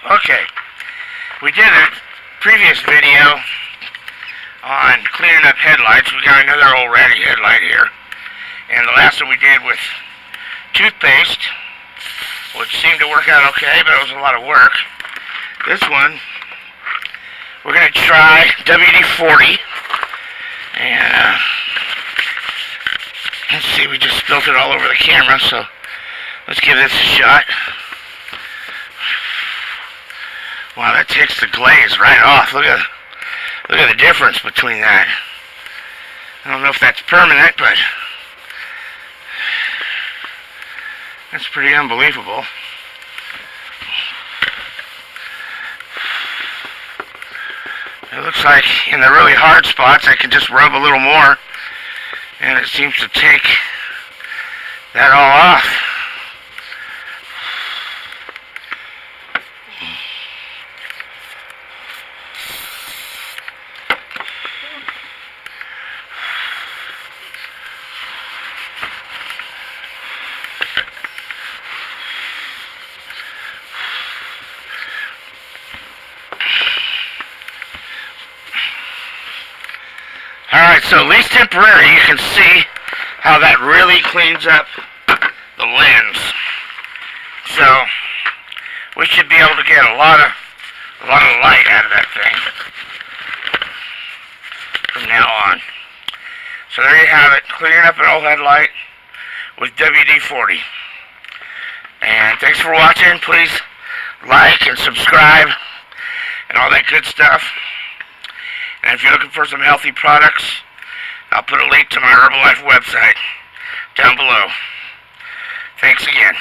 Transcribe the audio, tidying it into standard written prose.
Okay, we did a previous video on cleaning up headlights. We got another old ratty headlight here. And the last one we did with toothpaste, which seemed to work out okay, but it was a lot of work. This one, we're going to try WD-40. And, let's see, we just spilled it all over the camera, so let's give this a shot. Wow, that takes the glaze right off. Look at the difference between that. I don't know if that's permanent, but that's pretty unbelievable. It looks like in the really hard spots I can just rub a little more and it seems to take that all off. Alright, so at least temporary, you can see how that really cleans up the lens. So, we should be able to get a lot of light out of that thing from now on. So there you have it, cleaning up an old headlight with WD-40. And thanks for watching. Please like and subscribe and all that good stuff. And if you're looking for some healthy products, I'll put a link to my Herbalife website down below. Thanks again.